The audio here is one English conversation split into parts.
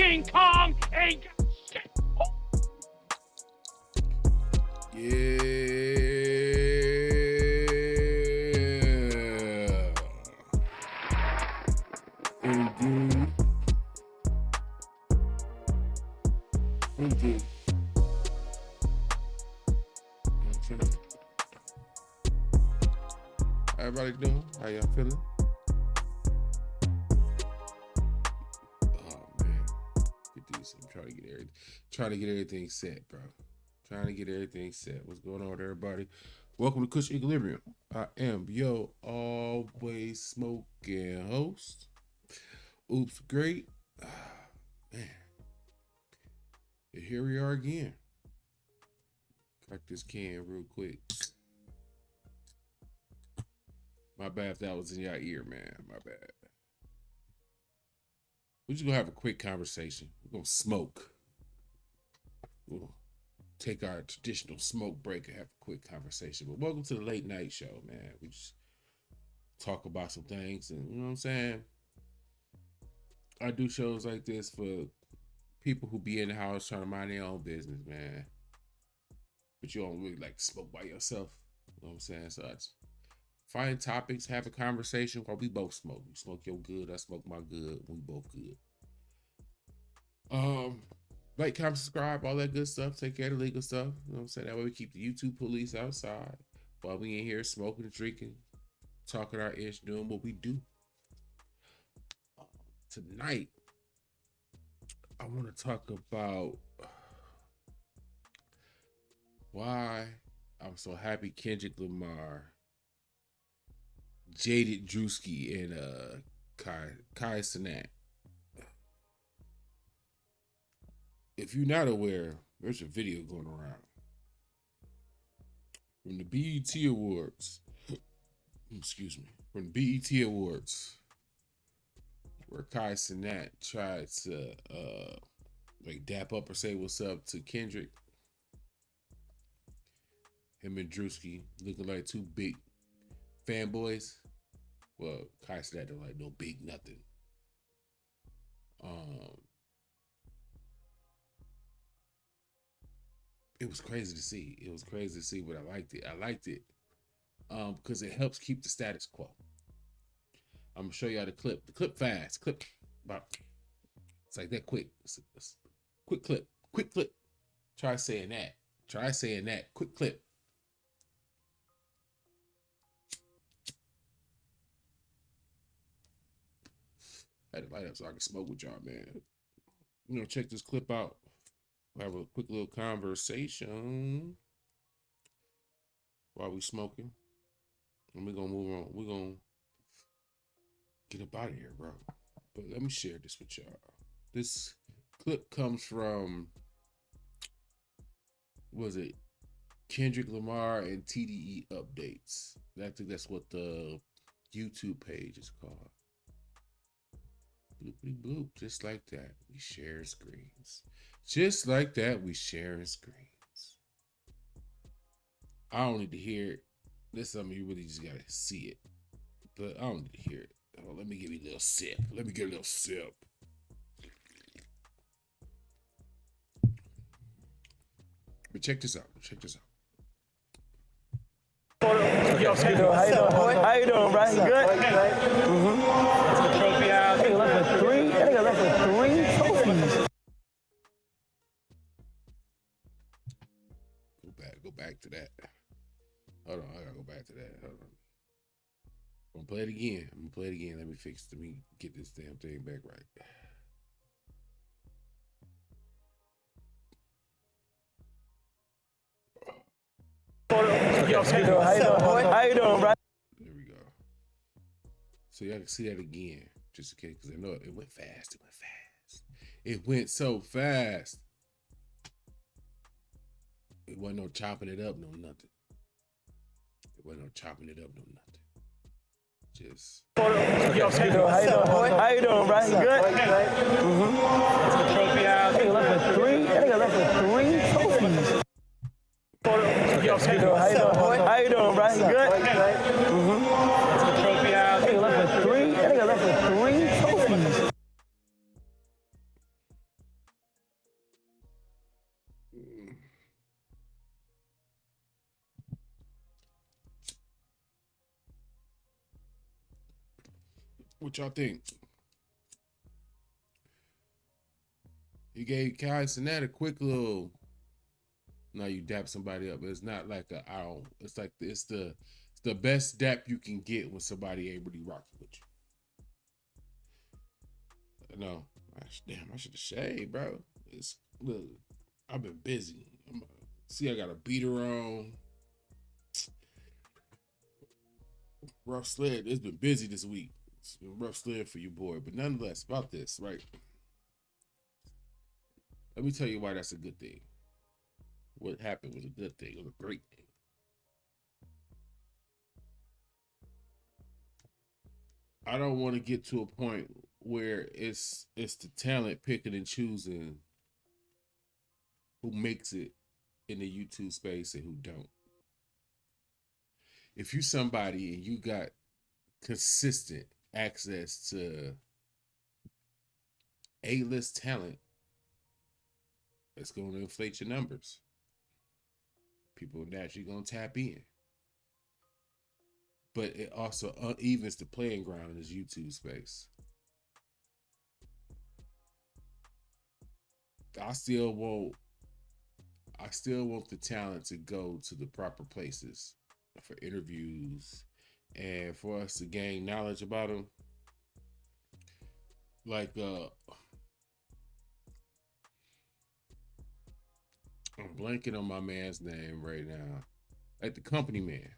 King Kong ain't got shit. Yeah. Indeed. Indeed. How everybody doing? How y'all feeling? Oh man, get these. I'm trying to get everything set, bro. Trying to get everything set. What's going on with everybody? Welcome to Kush Equilibrium. I am your always smoking host. Oops, great. Man. And here we are again. Crack this can real quick. My bad if that was in your ear, man. My bad. We're just gonna have a quick conversation. We're gonna smoke. We'll take our traditional smoke break and have a quick conversation. But welcome to the late night show, man. We just talk about some things, and you know what I'm saying? I do shows like this for people who be in the house trying to mind their own business, man. But you don't really like to smoke by yourself. You know what I'm saying? So I just find topics, have a conversation while we both smoke. You smoke your good, I smoke my good. We both good. Like, comment, subscribe, all that good stuff. Take care of the legal stuff. You know what I'm saying? That way we keep the YouTube police outside while we in here smoking and drinking, talking our ish, doing what we do. Tonight, I want to talk about why I'm so happy Kendrick Lamar jaded Druski and Kai Cenat. If you're not aware, there's a video going around from the BET Awards. Excuse me. From the BET Awards, where Kai Cenat tried to like dap up or say what's up to Kendrick. Him and Druski looking like two big fanboys. Well, Kai Cenat don't like no big nothing. It was crazy to see. It was crazy to see, but I liked it. I liked it because it helps keep the status quo. I'm gonna show y'all the clip. The clip fast. Clip about. It's like that quick. It's quick clip. Quick clip. Try saying that. Try saying that. Quick clip. I had to light up so I can smoke with y'all, man. You know, check this clip out. We'll have a quick little conversation while we smoking. And we're gonna move on. We're gonna get up out of here, bro. But let me share this with y'all. This clip comes from, was it Kendrick Lamar and TDE updates? I think that's what the YouTube page is called. Bloopity bloop, just like that, we share screens. Just like that, we share screens. I don't need to hear it. This is something you really just gotta see it. But I don't need to hear it. Oh, let me give you a little sip. Let me get a little sip. But check this out. Check this out. Yo, how you doing? How you doing, bro? You good? Mm-hmm. That's the trophy out. I think I left with three. I think I left with 3 trophies. Go back to that. Hold on, I gotta go back to that. Hold on. I'm gonna play it again. Let me get this damn thing back right. Yo, how you doing? How you doing, bro? There we go. So y'all can see that again, just in case, because I know it went fast. It went so fast. It wasn't no chopping it up, no nothing. Just. Yo, how you doing, bro? You good? Mm-hmm. That's the trophy out. I think I left with 3. I think I left with 3 trophies. Yo, how you doing, bro? You good? Mm-hmm. That's the trophy out. I think I left with 3. I think I left with 3 trophies. What y'all think? He gave Kai Cenat a quick little. Now you dap somebody up, but it's not like a I don't. It's like it's the best dap you can get when somebody ain't really rocking with you. No, damn, I should have shaved, bro. Look, I've been busy. See, I got a beater on. Rough sled. It's been busy this week. It's been rough sled for you, boy. But nonetheless, about this, right? Let me tell you why that's a good thing. What happened was a good thing. It was a great thing. I don't want to get to a point where it's the talent picking and choosing who makes it in the YouTube space and who don't. If you somebody and you got consistent access to A-list talent, it's going to inflate your numbers. People are naturally going to tap in. But it also unevens the playing ground in this YouTube space. I still want the talent to go to the proper places for interviews and for us to gain knowledge about them. Like I'm blanking on my man's name right now. Like the company man.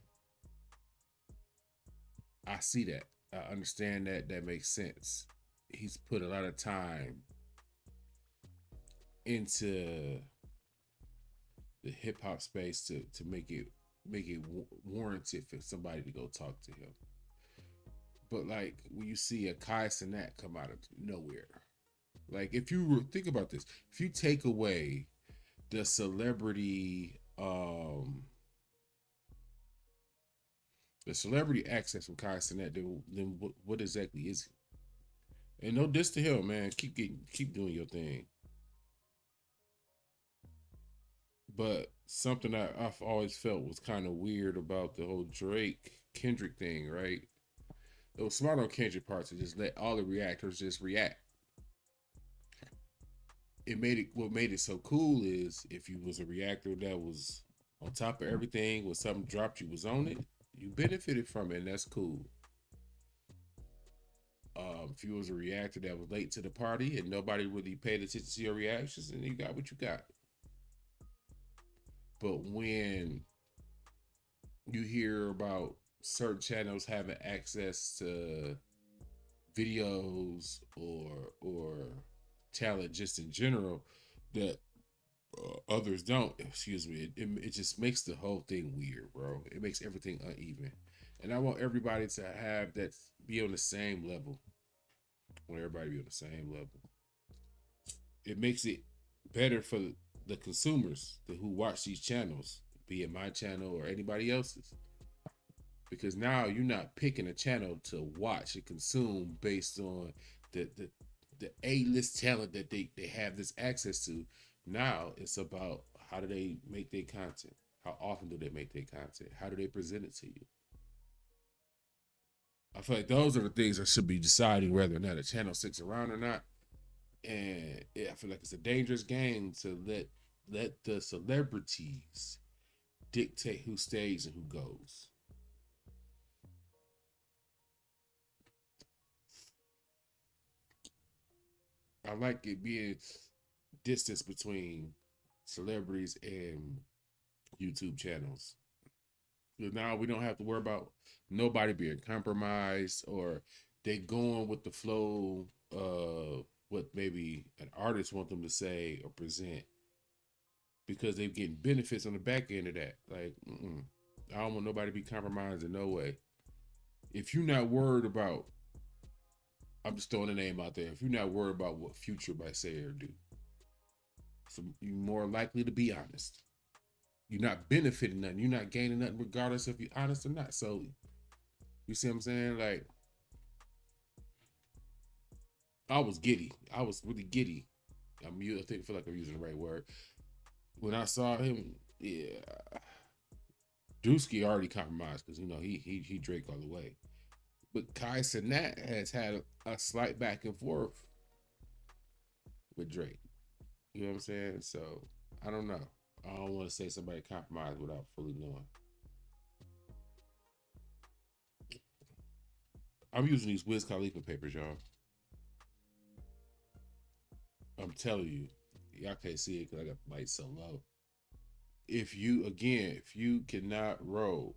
I see that. I understand that. That makes sense. He's put a lot of time into the hip hop space to make it warranted for somebody to go talk to him. But like when you see a Kai Cenat come out of nowhere, like if you think about this, if you take away the celebrity access from Kai Cenat, then what exactly is he? And no diss to him, man. Keep doing your thing. But something I've always felt was kind of weird about the whole Drake Kendrick thing, right? It was smart on Kendrick part to just let all the reactors just react. What made it so cool is if you was a reactor that was on top of everything, when something dropped, you was on it, you benefited from it, and that's cool. If you was a reactor that was late to the party and nobody really paid attention to your reactions, then you got what you got. But when you hear about certain channels having access to videos or talent just in general that others don't, it just makes the whole thing weird, bro. It makes everything uneven. And I want everybody to have that, be on the same level. I want everybody to be on the same level. It makes it better for the consumers who watch these channels, be it my channel or anybody else's. Because now you're not picking a channel to watch and consume based on the A-list talent that they have this access to. Now it's about how do they make their content? How often do they make their content? How do they present it to you? I feel like those are the things that should be deciding whether or not a channel sticks around or not. And I feel like it's a dangerous game to let the celebrities dictate who stays and who goes. I like it being distance between celebrities and YouTube channels. Now we don't have to worry about nobody being compromised or they going with the flow of what maybe an artist want them to say or present because they're getting benefits on the back end of that. Like, I don't want nobody to be compromised in no way. If you're not worried about, I'm just throwing a name out there. If you're not worried about what Future might say or do, so you're more likely to be honest. You're not benefiting nothing. You're not gaining nothing regardless if you're honest or not. So, you see what I'm saying? Like, I was giddy. I was really giddy. I feel like I'm using the right word. When I saw him, yeah, Druski already compromised because, he Drake all the way. But Kai Cenat has had a slight back and forth with Drake. You know what I'm saying? So I don't know. I don't want to say somebody compromised without fully knowing. I'm using these Wiz Khalifa papers, y'all. I'm telling you, y'all can't see it because I got the light so low. If you cannot roll,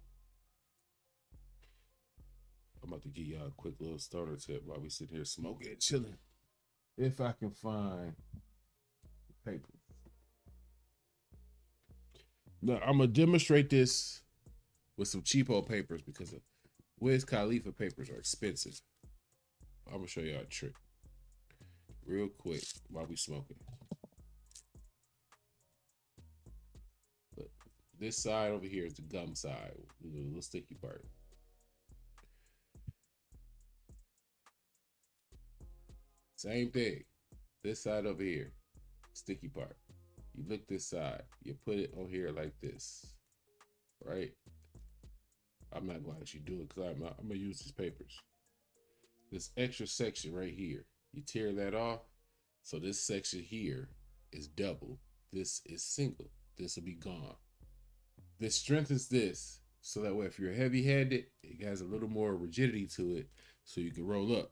I'm about to give y'all a quick little starter tip while we sit here smoking and chilling. If I can find paper. Now, I'm going to demonstrate this with some cheapo papers because Wiz Khalifa papers are expensive. I'm going to show y'all a trick real quick while we smoking. Look, this side over here is the gum side, the little sticky part. Same thing. This side over here, sticky part. You look this side, you put it on here like this, right? I'm not going to actually do it because I'm going to use these papers. This extra section right here, you tear that off. So this section here is double. This is single. This will be gone. This strengthens this so that way if you're heavy-handed, it has a little more rigidity to it so you can roll up.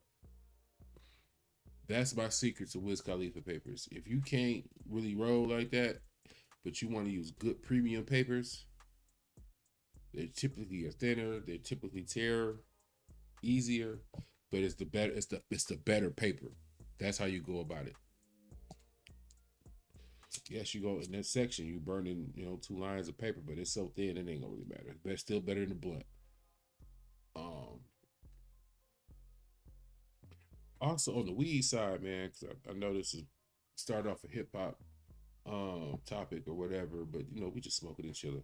That's my secret to Wiz Khalifa papers. If you can't really roll like that, but you want to use good premium papers, they typically are thinner. They typically tear easier, but it's the better. It's the better paper. That's how you go about it. Yes, you go in that section, you burning 2 lines of paper, but it's so thin it ain't gonna really matter. But it's still better than the blunt. Also on the weed side, man, because I know this is start off a hip hop topic or whatever, but we just smoking and chilling.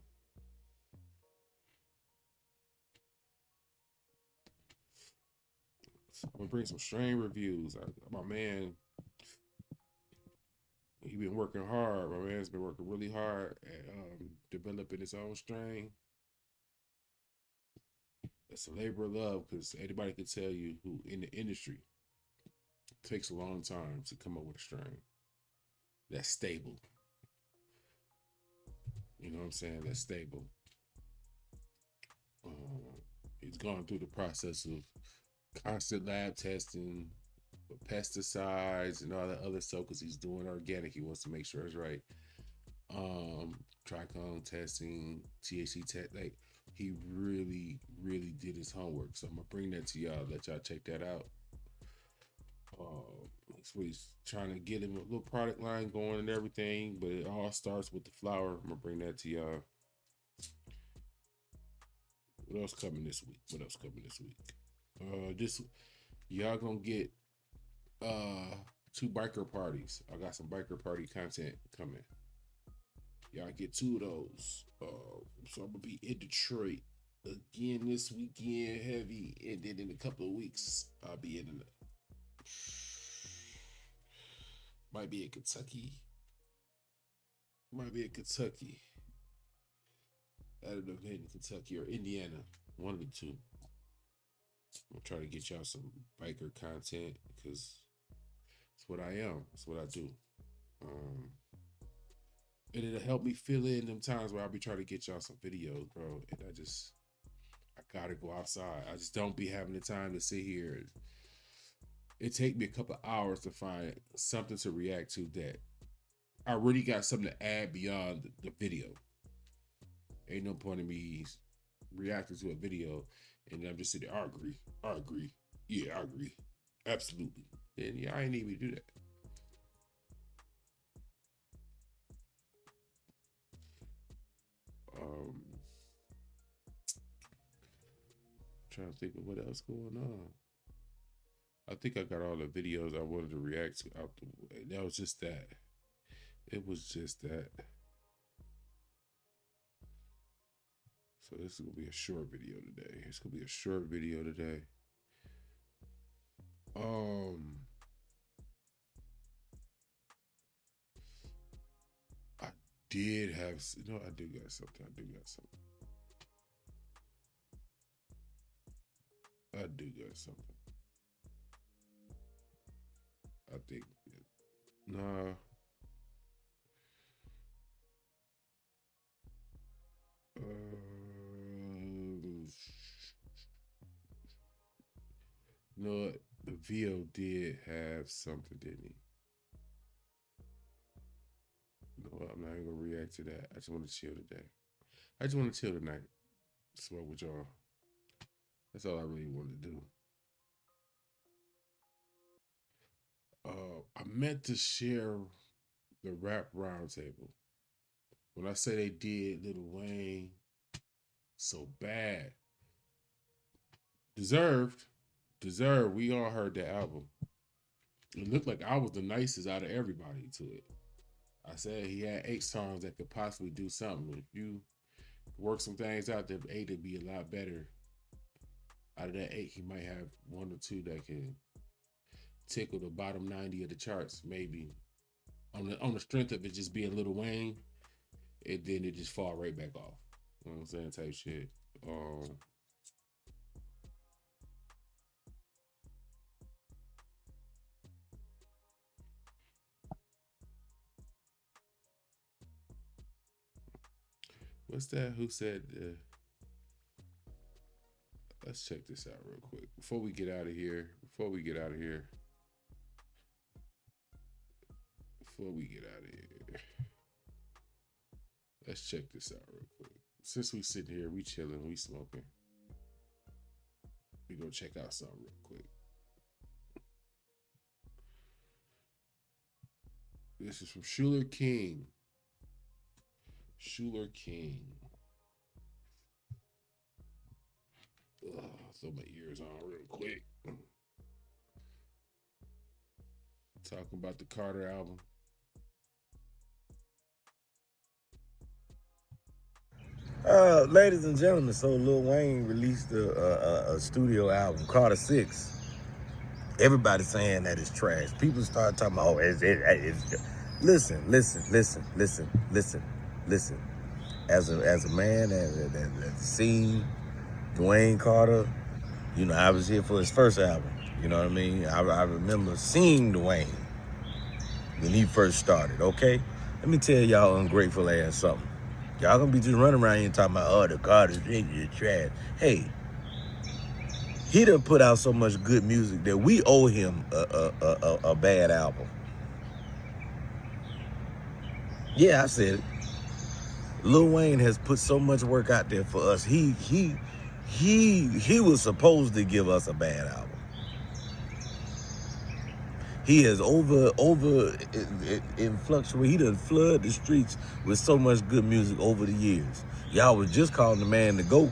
So I'm gonna bring some strain reviews. My man, he been working hard. My man's been working really hard at developing his own strain. It's a labor of love because anybody can tell you who in the industry it takes a long time to come up with a strain that's stable. You know what I'm saying? That's stable. He's gone through the process of constant lab testing, pesticides and all that other stuff because he's doing organic. He wants to make sure it's right. Trichome testing, THC test. Like he really, really did his homework. So I'm gonna bring that to y'all. Let y'all check that out. So he's trying to get him a little product line going and everything, but it all starts with the flower. I'm gonna bring that to y'all. What else coming this week? Y'all gonna get 2 biker parties. I got some biker party content coming. Y'all get 2 of those. So I'm gonna be in Detroit again this weekend, heavy, and then in a couple of weeks I'll be in might be in Kentucky. At an event in Kentucky or Indiana, one of the two. I'm trying to get y'all some biker content because it's what I am. It's what I do. And it'll help me fill in them times where I'll be trying to get y'all some videos, bro. And I gotta go outside. I just don't be having the time to sit here. It take me a couple of hours to find something to react to that I really got something to add beyond the video. Ain't no point in me reacting to a video and I'm just sitting there, I agree. Yeah, I agree. Absolutely. And yeah, I ain't even do that. Trying to think of what else going on. I think I got all the videos I wanted to react to out the way. That was just that. It was just that. So this is gonna be a short video today. I did have, I do got something. I do got something. I think. Nah. No, the VO did have something, didn't he? No, I'm not even gonna react to that. I just want to chill today. I just want to chill tonight. Smoke with y'all. That's all I really wanted to do. I meant to share the rap roundtable. When I say they did Lil Wayne so bad, deserved. We all heard that album. It looked like I was the nicest out of everybody to it. I said he had 8 songs that could possibly do something. If you work some things out, the 8 would be a lot better. Out of that 8, he might have 1 or 2 that can tickle the bottom 90 of the charts, maybe. On the strength of it just being Lil Wayne, and then it just fall right back off. You know what I'm saying? Type shit. What's that? Who said? Let's check this out real quick before we get out of here. Let's check this out real quick. Since we sitting here, we chilling, we smoking. We go check out something real quick. This is from ShulerKing. ShulerKing. Throw my ears on real quick. Talking about the Carter album. Ladies and gentlemen, so Lil Wayne released a studio album, Carter 6. Everybody's saying that it's trash. People start talking about, listen. As a man that's seen Dwayne Carter, you know, I was here for his first album. You know what I mean? I remember seeing Dwayne when he first started, okay? Let me tell y'all ungrateful ass something. Y'all gonna be just running around here talking about, oh, the Carter's trash. Hey, he done put out so much good music that we owe him a bad album. Yeah, I said it. Lil Wayne has put so much work out there for us. He was supposed to give us a bad album. He has over in fluctuate. He done flood the streets with so much good music over the years. Y'all was just calling the man the GOAT.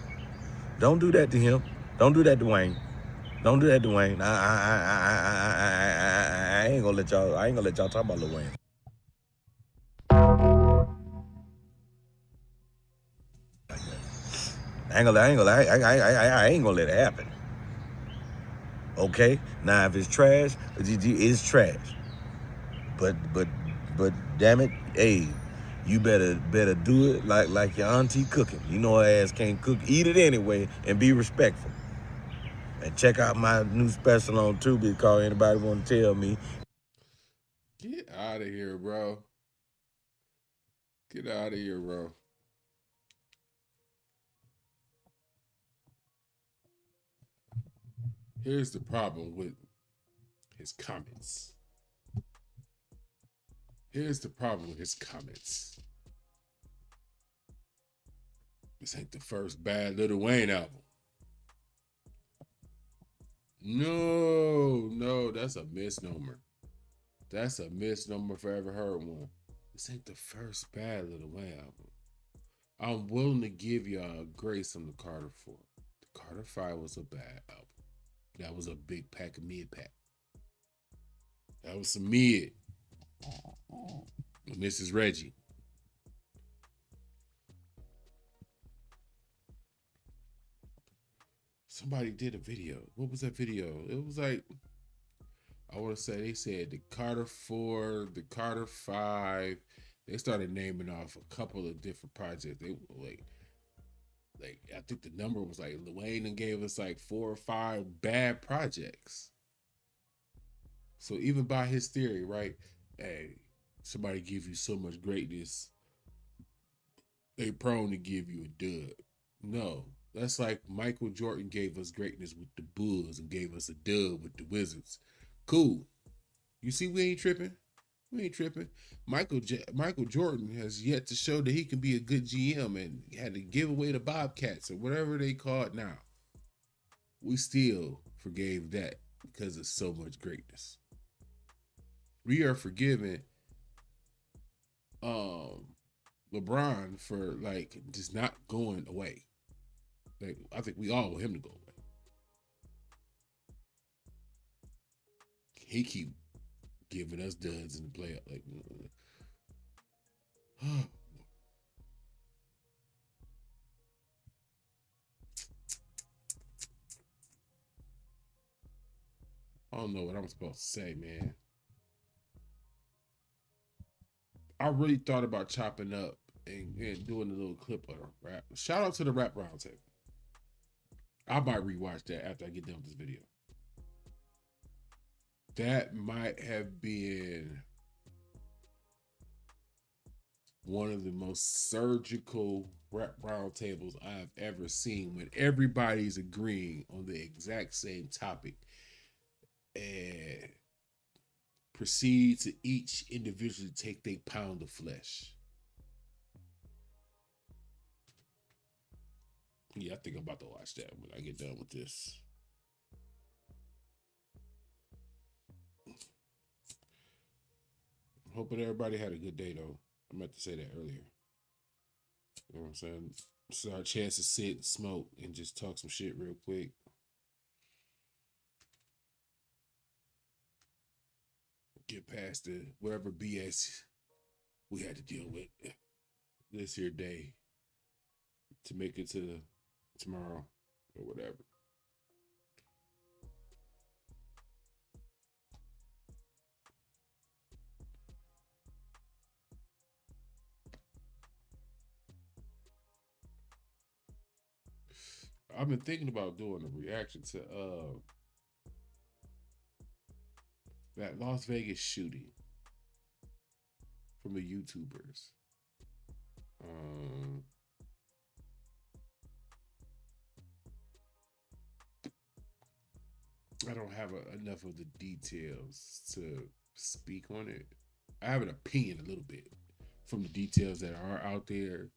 Don't do that to him. Don't do that to Wayne. Don't do that to Wayne. I ain't gonna let y'all. I ain't gonna let y'all talk about Lil Wayne. I ain't gonna let it happen. Okay, now if it's trash, it's trash. But damn it, hey, you better do it like your auntie cooking. You know her ass can't cook. Eat it anyway and be respectful. And check out my new special on Tubi called Anybody Want to Tell Me. Get out of here, bro. Get out of here, bro. Here's the problem with his comments. This ain't the first bad Lil Wayne album. No, that's a misnomer. That's a misnomer if I ever heard one. This ain't the first bad Lil Wayne album. I'm willing to give y'all grace on the Carter 4. The Carter 5 was a bad album. That was a big pack of mid-pack. That was some mid. Mrs. Reggie. Somebody did a video. What was that video? It was like, I want to say they said the Carter 4, the Carter 5. They started naming off a couple of different projects. They like Like I think the number was like Lil Wayne and gave us like 4 or 5 bad projects. So even by his theory, right? Hey, somebody give you so much greatness, they prone to give you a dub. No, that's like Michael Jordan gave us greatness with the Bulls and gave us a dub with the Wizards. Cool. You see, we ain't tripping. We ain't tripping. Michael Jordan has yet to show that he can be a good GM and had to give away the Bobcats or whatever they call it now. We still forgave that because of so much greatness. We are forgiving LeBron for like just not going away. Like I think we all want him to go away. He keep giving us duds in the playoff. Like, I don't know what I'm supposed to say, man. I really thought about chopping up and doing a little clip of a rap. Shout out to the Rap Roundtable. I might rewatch that after I get done with this video. That might have been one of the most surgical rap roundtables I've ever seen, when everybody's agreeing on the exact same topic and proceed to each individually take their pound of flesh. Yeah, I think I'm about to watch that when I get done with this. I'm hoping everybody had a good day, though. I meant to say that earlier. You know what I'm saying? This is our chance to sit and smoke and just talk some shit real quick. Get past the whatever BS we had to deal with this here day to make it to tomorrow or whatever. I've been thinking about doing a reaction to that Las Vegas shooting from the YouTubers. I don't have enough of the details to speak on it. I have an opinion a little bit from the details that are out there.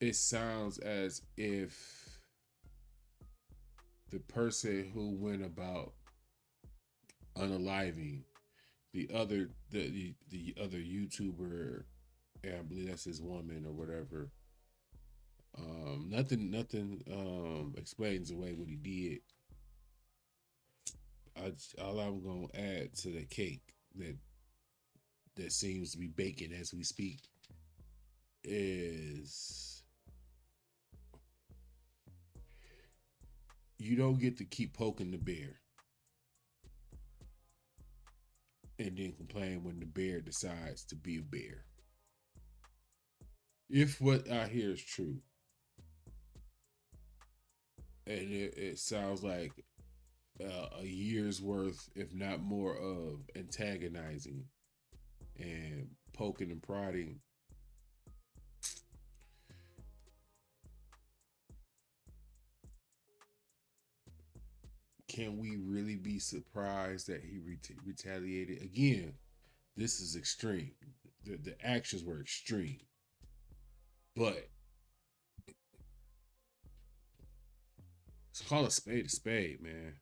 It sounds as if the person who went about unaliving the other YouTuber, and I believe that's his woman or whatever. Nothing explains away what he did. All I'm gonna add to the cake that seems to be baking as we speak is you don't get to keep poking the bear and then complain when the bear decides to be a bear. If what I hear is true, and it sounds like a year's worth, if not more, of antagonizing and poking and prodding, can we really be surprised that he retaliated? Again, this is extreme. The actions were extreme. But let's call a spade, man.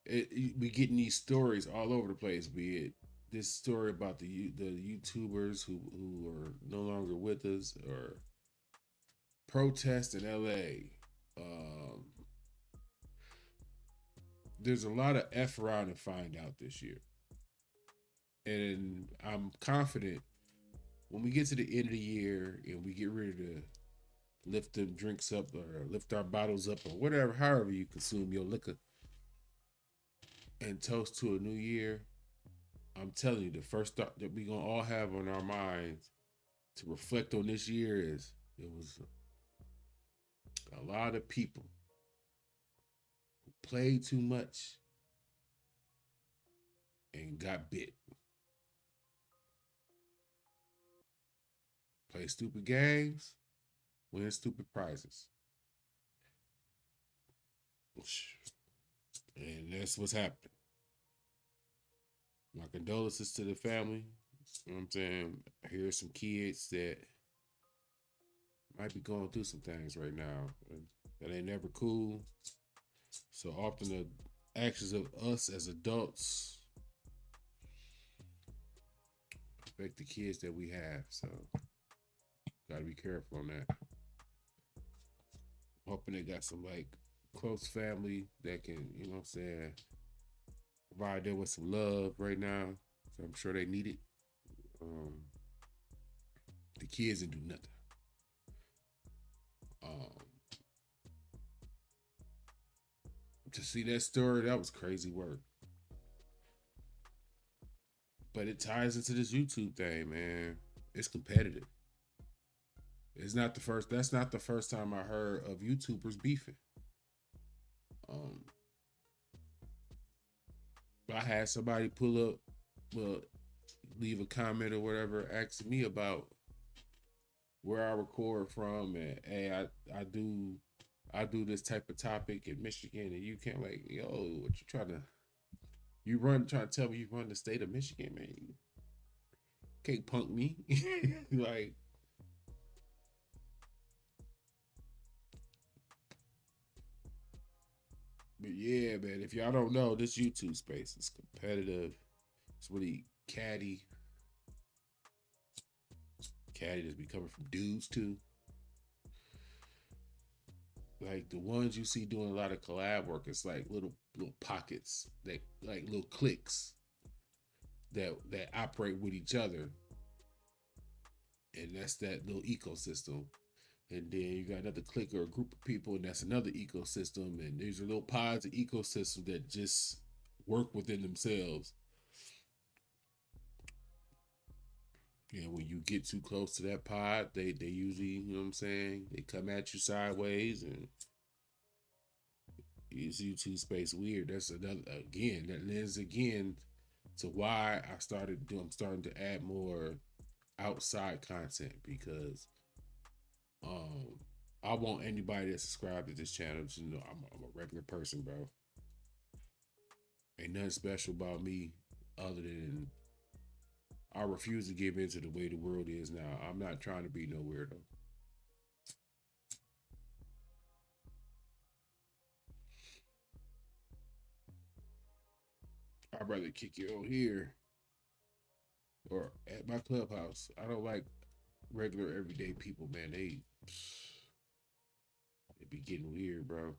We getting these stories all over the place, be it this story about the YouTubers who are no longer with us, or protests in LA. There's a lot of F around and find out this year. And I'm confident when we get to the end of the year and we get ready to lift them drinks up or lift our bottles up or whatever, however you consume your liquor, and toast to a new year, I'm telling you, the first thought that we're going to all have on our minds to reflect on this year is, It was a lot of people who played too much and got bit. Play stupid games, win stupid prizes. And that's what's happening. My condolences to the family. You know what I'm saying? Here's some kids that might be going through some things right now that ain't never cool. So often the actions of us as adults affect the kids that we have. So gotta be careful on that. Hoping they got some like close family that can, you know what I'm saying, provide them with some love right now. So I'm sure they need it. The kids didn't do nothing. To see that story, that was crazy work. But it ties into this YouTube thing, man. It's competitive. It's not the first. That's not the first time I heard of YouTubers beefing. I had somebody pull up, well, leave a comment or whatever, asking me about where I record from, and hey, I do this type of topic in Michigan, and you can't like, yo, what you trying to tell me you run the state of Michigan, man? You can't punk me. Like, but yeah, man, if y'all don't know, this YouTube space is competitive. It's really catty. Catty just be coming from dudes too. Like the ones you see doing a lot of collab work, it's like little pockets that like little cliques that operate with each other, and that's that little ecosystem. And then you got another clique or a group of people, and that's another ecosystem. And there's little pods of ecosystem that just work within themselves. And when you get too close to that pod, they usually, you know what I'm saying, they come at you sideways, and it's YouTube space weird. That's another, again, that lends again to why I'm starting to add more outside content, because I want anybody that subscribed to this channel to know I'm a regular person, bro. Ain't nothing special about me other than I refuse to give in to the way the world is now. I'm not trying to be no weirdo. I'd rather kick you on here or at my clubhouse. I don't like regular everyday people, man. They be getting weird, bro.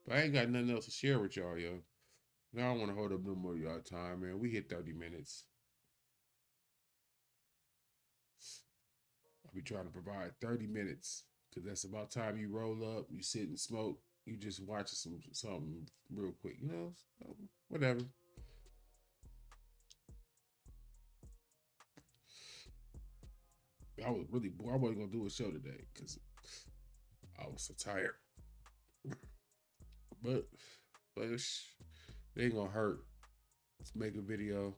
But I ain't got nothing else to share with y'all, yo. I don't want to hold up no more of y'all time, man. We hit 30 minutes. I'll be trying to provide 30 minutes, because that's about time you roll up, you sit and smoke, you just watch something real quick, you know? So, whatever. I was really bored. I wasn't going to do a show today because I was so tired. But it ain't going to hurt. Let's make a video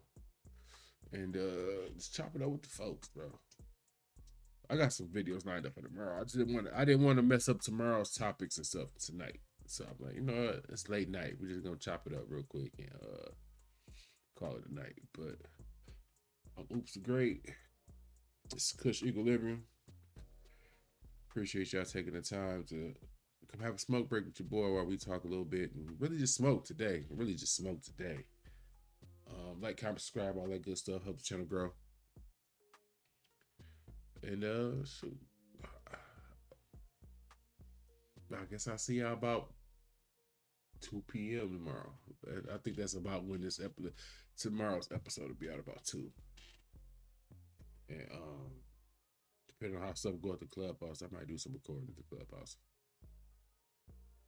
and just chop it up with the folks, bro. I got some videos lined up for tomorrow. I didn't want to mess up tomorrow's topics and stuff tonight. So I'm like, you know what? It's late night. We're just gonna chop it up real quick and call it a night. But Oops Great. It's Kush Equilibrium. Appreciate y'all taking the time to come have a smoke break with your boy while we talk a little bit and really just smoke today. Like, comment, subscribe, all that good stuff. Help the channel grow. And shoot, I guess I'll see y'all about 2 p.m. tomorrow. I think that's about when tomorrow's episode will be out, about 2. And depending on how stuff go at the clubhouse, I might do some recording at the clubhouse.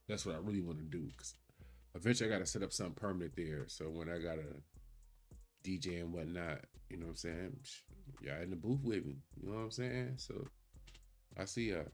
That's what I really want to do, because eventually I got to set up something permanent there. So when I gotta DJ and whatnot. You know what I'm saying? Y'all in the booth with me. You know what I'm saying? So I see y'all.